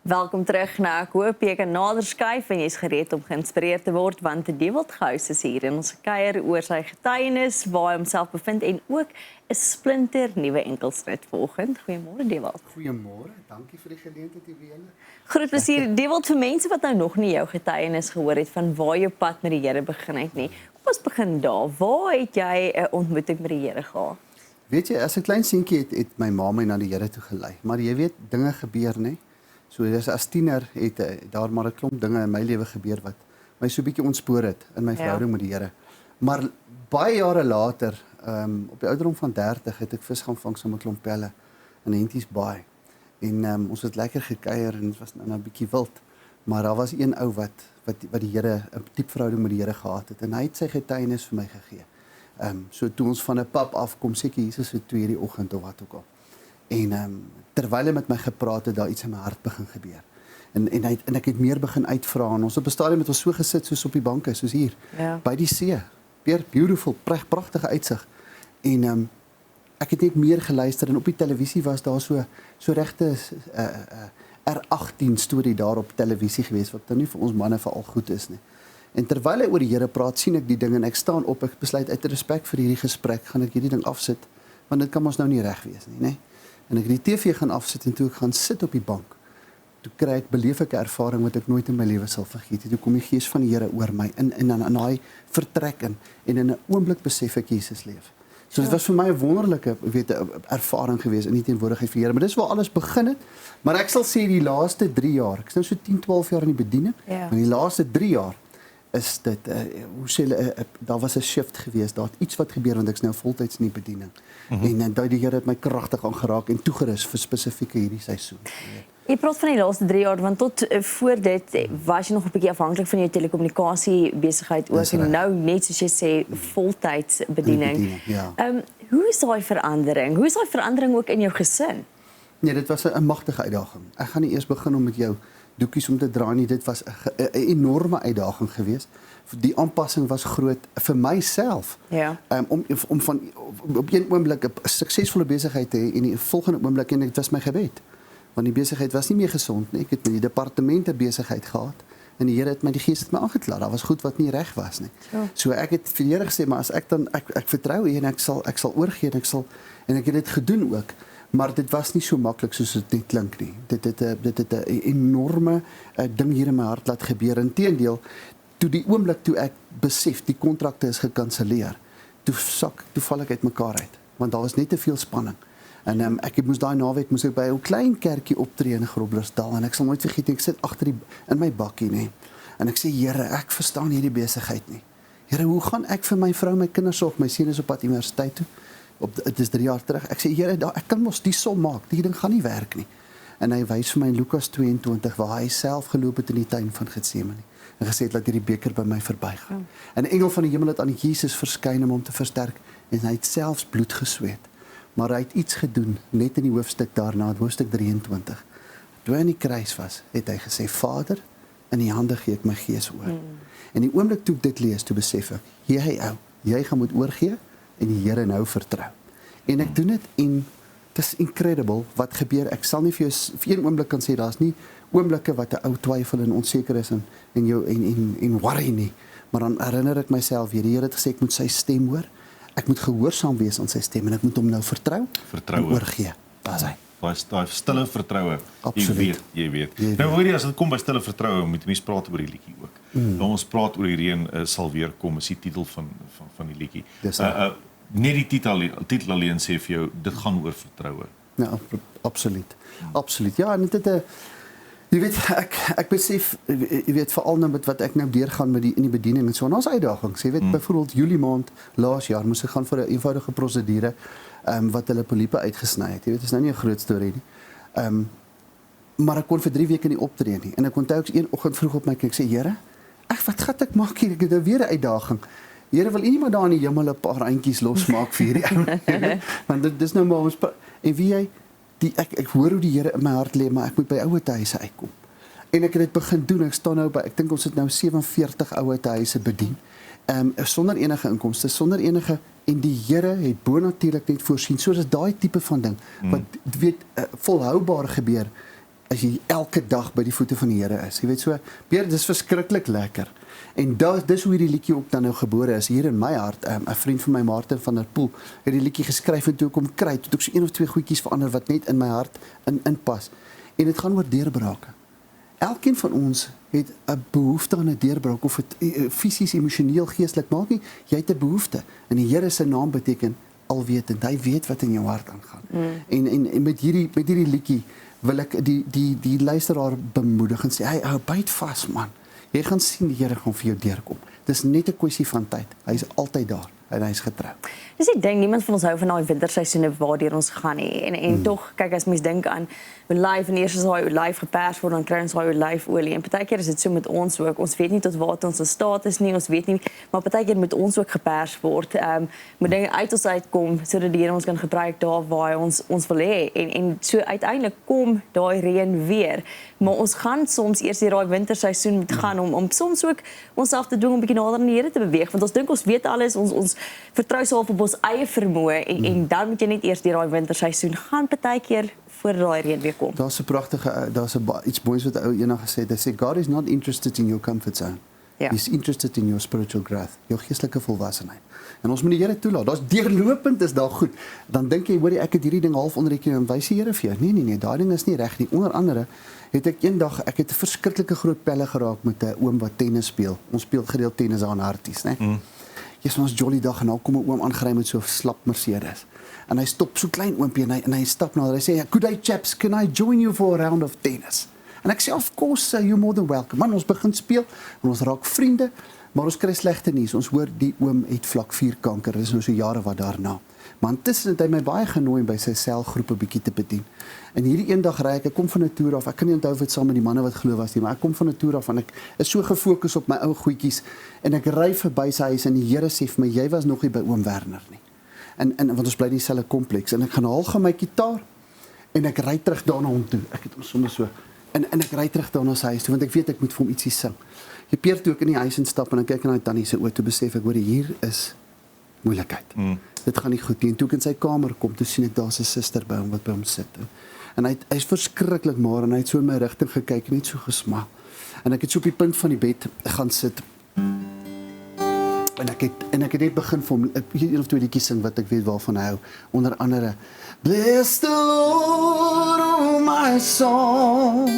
Welkom terug na Ek hoop jy kan nader skuif en jy is gereed om geïnspireerd te word want Dewald Gous is hier en ons kuier oor sy getuienis waar hy homself bevind en ook 'n splinter nuwe enkelsnit volgend. Goeiemôre Dewald. Goeiemôre, dankie vir die geleentheid hier. Groot plesier Dewald, vir mense wat nou nog nie jou getuienis gehoor het van waar jou pad met die Here begin het nie. Kom ons begin daar. Waar het jy 'n ontmoeting met die Here gehad? Weet jy, as 'n klein seentjie het my ma my na die Here toe gelei. Maar jy weet, dinge gebeur, nê? So dis as tiener het daar maar 'n klomp dinge in my lewe gebeur wat my so 'n bietjie ontspoor het in my verhouding met die Here. Maar baie jare later, op die ouderdom van 30 het ek vis gaan vang saam met 'n klomp pelle in Henties Baai. En ons het lekker gekuier en dit was nou 'n bietjie wild. Maar daar was een ou wat die Here 'n diep verhouding met die Here gehad het en hy het sy getuienis vir my gegee. So toe ons van 'n pub afkom, seker hier so 2:00 die oggend of wat ook al. En terwyl hy met my gepraat het, daar iets in my hart begin gebeur. En ek het meer begin uitvra en ons op 'n stadium het ons so gesit soos op die banke, soos hier, by die see. Weer beautiful, pragtige uitsig. En ek het net meer geluister en op die televisie was daar so regte R18 storie daar op televisie gewees wat nou nie vir ons manne veral goed is nie. En terwyl hy oor die Here praat, sien ek die ding en ek staan op, ek besluit uit respek vir hierdie gesprek gaan ek hierdie ding afsit, want dit kan ons nou nie reg wees nie, nê? En ek het die TV gaan afsit en toe ek gaan sit op die bank, toe beleef ek 'n ervaring wat ek nooit in my lewe sal vergeet. Toe kom die Gees van die Here oor my in daai vertrek en in 'n oomblik besef ek Jesus leef. So dit was vir my 'n wonderlike, ervaring gewees in die teenwoordigheid van die Here, maar dis waar alles begin het. Maar ek sal sê die laaste 3 jaar, ek is nou so 10, 12 jaar in die bediening, maar die laaste 3 jaar is dit, daar was 'n shift gewees, daar het iets wat gebeur, want ek is nou voltyds in die bediening. En die Here het my kragtig aangeraak en toegerus vir spesifieke hierdie seisoen. Jy praat van die laaste 3 jaar, want tot voor dit was jy nog 'n bietjie afhanklik van jou telekommunikasie besigheid ook, en nou net soos jy sê, voltyds bediening. Hoe is daai verandering? Hoe is daai verandering ook in jou gesin? Nee, dit was 'n magtige uitdaging. Ek gaan nie eers begin om met jou doekies om te dra nie, dit was 'n enorme uitdaging geweest. Die aanpassing was groot vir myself. Om van op een oomblik 'n suksesvolle besigheid te hê en die volgende oomblik en dit was my gebed. Want die besigheid was nie meer gesond nie. Ek het met die departemente besigheid gehad en die Here het my die Gees het my aangekla. Daar was goed wat nie reg was nie. So ek het vir die Here gesê, maar as ek dan ek vertrou U en ek sal oorgee en ek het dit gedoen ook. Maar dit was nie so maklik soos dit net klink nie. Dit het 'n enorme ding hier in my hart laat gebeur. Inteendeel, toe die oomblik toe ek besef die kontrakte is gekanselleer, toe val ek uit mekaar uit, want daar was net te veel spanning. En ek moes daai naweek by 'n klein kerkie optree in Groblersdal en ek sal nooit vergeet ek sit agter in my bakkie nê. En ek sê Here, ek verstaan hierdie besigheid nie. Here, hoe gaan ek vir my vrou, my kinders sorg? My seun is op pad universiteit toe. Dit is 3 jaar terug. Ek sê Here, ek kan mos die som maak. Die ding gaan nie werk nie. En hy wys vir my in Lukas 22 waar hy self geloop het in die tuin van Getsemane en gesê het dat hierdie beker by my verbygaan. En 'n engel van die hemel het aan Jesus verskyn om hom te versterk en hy het selfs bloed gesweet. Maar hy het iets gedoen net in die hoofstuk daarna, hoofstuk 23. Toe hy aan die kruis was, het hy gesê Vader, in U hande gee ek my gees oor. En die oomblik toe ek dit lees, toe besef ek, jy gaan moet oorgee en die Here nou vertrou. En ek doen dit en dit is incredible wat gebeur. Ek sal nie vir een oomblik kan sê daar's nie oomblikke wat 'n ou twyfel en onseker is en worry nie. Maar dan herinner ek myself weer, die Here het gesê ek moet sy stem hoor. Ek moet gehoorsaam wees aan sy stem en ek moet hom nou vertrou en oorgee. Daar's hy. Daai stille vertroue. Absoluut. Jy weet. Nou hoor jy, as dit kom by stille vertroue, moet mense praat oor die liedjie ook. Nou ons praat oor die reën sal weer kom, is die titel van die liedjie. Net die titel alleen sê vir jou, dit gaan oor vertroue. Ja, absoluut. Absoluut. Ja, en dit jy weet, ek besef, jy weet, veral nou met wat ek nou deurgaan in die bediening en so, en ons uitdagings, jy weet, byvoorbeeld Julie maand laas jaar, moes ek gaan vir 'n eenvoudige prosedure, wat hulle poliepe uitgesny het, jy weet, is nou nie 'n groot storie nie, maar ek kon vir 3 weke nie optree nie, en ek onthou ek een oggend vroeg op my kyk, sê, Here, wat gaan ek maak hier, ek het nou weer 'n uitdaging, Here, wil U nie maar daar in die hemel 'n paar eintjies losmaak vir hierdie, want dit is nou maar ons, en wie jy, ek hoor hoe die Here in my hart lê, maar ek moet by ouete huise uitkom. En ek het dit begin doen. Ek staan nou by, ek dink ons het nou 47 ouete huise bedien. Sonder enige inkomste, sonder enige, en die Here het bonatuurlik net voorsien. So dis daai tipe van ding wat weet volhoubaar gebeur as jy elke dag by die voete van die Here is. Jy weet so, Pierre, dis verskriklik lekker. En dis hoe hierdie liedjie ook dan nou gebore is, hier in my hart. 'n Vriend van my, Martin van der Poel, het die liedjie geskryf en toe ek hom kry, toe ek so 1 of 2 goedjies verander wat net in my hart inpas. En dit gaan oor deurbrake. Elkeen van ons het 'n behoefte aan 'n deurbraak, of dit fisies, emosioneel, geestelik, maak nie, jy het 'n behoefte. En die Here se naam beteken alwetend. Hy weet wat in jou hart aangaan. En met hierdie liedjie wil ek die luisteraar bemoedig en sê, hey, hou byt vas, man. Jy gaan sien die Here gaan vir jou deurkom. Dis net 'n kwessie van tyd. Hy is altyd daar en hy is getrou. Dis die ding, niemand van ons hou van daai winterseisoene waardeur ons gaan nie. En tog, kyk, as mens dink aan olyf en eers as daai olyf gepers word, dan kry ons daai olyfolie. En partykeer is dit so met ons ook. Ons weet nie tot waar ons in staat is nie. Ons weet nie, maar partykeer moet ons ook gepers word. Moet dinge uit ons uitkom sodat die Here ons kan gebruik daar waar hy ons wil hê. En so uiteindelik kom daai reën weer. Maar ons gaan soms eers deur daai winterseisoen moet gaan om soms ook onsself te dwing om 'n bietjie nader aan die Here te beweeg, want ons dink ons weet alles, ons vertrou self op ons eie vermoë en dan moet jy net eers deur daai winterseisoen gaan partykeer voor daai reën weer kom. Daar's 'n pragtige iets moois wat 'n ou eendag gesê het. Hy sê God is not interested in your comfort zone. Ja. He's interested in your spiritual growth, jou geestelike volwassenheid. En ons moet die Here toelaat. Daar's deurlopend is daar goed. Dan dink jy, hoorie, ek het hierdie ding half onderreken en wys die Here vir jou. Nee, daai ding is nie reg nie. Onder andere het ek eendag, ek het 'n verskriklike groot pelle geraak met 'n oom wat tennis speel. Ons speel gereeld tennis daar in Harties, né? Jy's ons jolly dag en dan kom 'n oom aangery met so 'n slap Mercedes. En hy stop so klein oompie en hy stap nader. Hy sê, "Good day chaps, can I join you for a round of tennis?" En ek sê, "Of course, you're more than welcome." Man, ons begin speel en ons raak vriende, maar ons kry slegte nuus. Ons hoor die oom het vlak 4 kanker. Dit is nou so jare wat daarna. Maar intussen het hy my baie genooi by sy selgroep 'n bietjie te bedien. En hierdie eendag ry ek kom van 'n toer af. Ek kan nie onthou of dit saam met die manne wat glo was nie, maar ek kom van 'n toer af en ek is so gefokus op my ou goedjies en ek ry verby sy huis en die Here sê vir my, "Jy was nog nie by oom Werner nie." En want ons bly in dieselfde kompleks en ek gaan my gitaar en ek ry terug daarna hom toe. Ek het hom sommer so en ek ry terug daarna sy huis toe want ek weet ek moet vir hom ietsie sing. Jy peer toe ek in die huis instap en ek kyk na die tannie se oë toe besef ek, hoor, hier is moeilikheid. Dit gaan nie goed nie. En toe ek in sy kamer kom, toe sien ek daar's 'n suster by hom wat by hom sit. En hy's verskriklik maar en hy het so in my rigting gekyk en net so gesmaak. En ek het so op die punt van die bed gaan sit. En ek het net begin vir hom 1 of 2 liedjies sing wat ek weet waarvan hy hou. Onder andere Bless the Lord, oh my soul,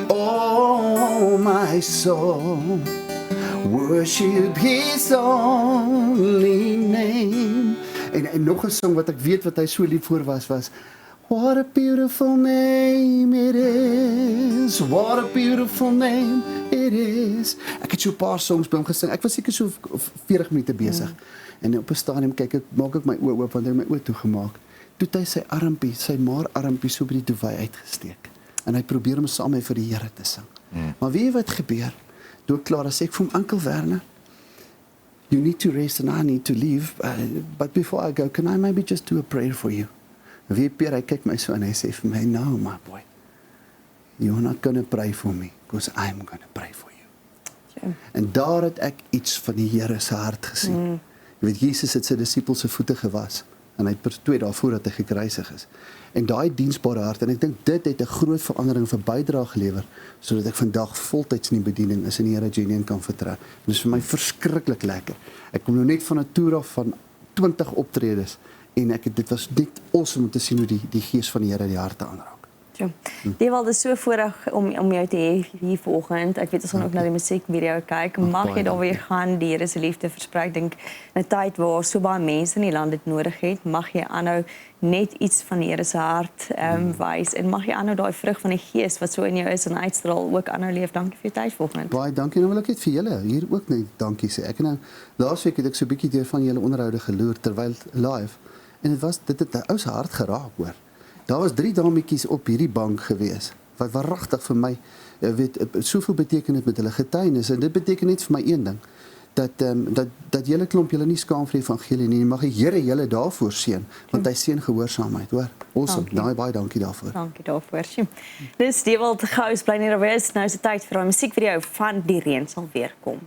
oh my soul, worship his holy name. En nog 'n song wat ek weet wat hy so lief voor was What a beautiful name it is, what a beautiful name it is. Ek het so 'n paar songs by hom gesing. Ek was seker so 40 minute besig. En op 'n stadium maak ek my oë oop want hy het my oë toegemaak. Toe het hy sy armpie, sy maar armpie so by die duvet uitgesteek. En hy probeer om saam met my vir die Here te sing. Maar weet jy wat gebeur? Toe ek klaar is, ek vir hom, Uncle Werner, you need to rest and I need to leave. But before I go, can I maybe just do a prayer for you? Wie Pierre, hy kyk my so en hy sê vir my, no, my boy, you're not going to pray for me, because I'm going to pray for you. Sure. En daar het ek iets van die Here se hart gesien. Jy weet, Jesus het sy disippels se voete gewas, en hy het 2 dae voordat hy gekruisig is. En daai diensbare hart, en ek dink dit het 'n groot verandering vir bydrae gelewer, sodat ek vandag voltyds in die bediening is en die Here genuine kan vertrou. En dit is vir my verskriklik lekker. Ek kom nou net van 'n toer af van 20 optredes, en dit was net awesome om te sien hoe die gees van die Here die harte aanraak. Dewald, dit is so voorreg om jou te hê hier vanoggend. Ek weet ons gaan ook na die musiekvideo kyk. Mag jy daar weer gaan, die Here se liefde versprei. Ek dink in 'n tyd waar so baie mense in die land dit nodig het, mag jy aanhou net iets van die Here se hart wys en mag jy aanhou daai vrug van die Gees wat so in jou is en uitstraal ook aanhou leef. Dankie vir jou tyd vanoggend. Baie dankie. Nou wil ek net vir julle hier ook net dankie sê. Ek nou laasweek het ek so 'n bietjie deur van julle onderhoude geloer terwyl live en dit het 'n ou se hart geraak, hoor. Daar was 3 dametjies op hierdie bank gewees wat waaragtig vir my soveel beteken het met hulle getuienis en dit beteken net vir my een ding dat julle klomp julle nie skaam vir die evangelie nie, mag die Here julle daarvoor seën want hy seën gehoorsaamheid, hoor. Awesome. Baie dankie daarvoor. Dankie daarvoor. Dis Dewald Gous bly nie daar wees. Nou is dit tyd vir 'n musiekvideo van Die Reën sal weer kom.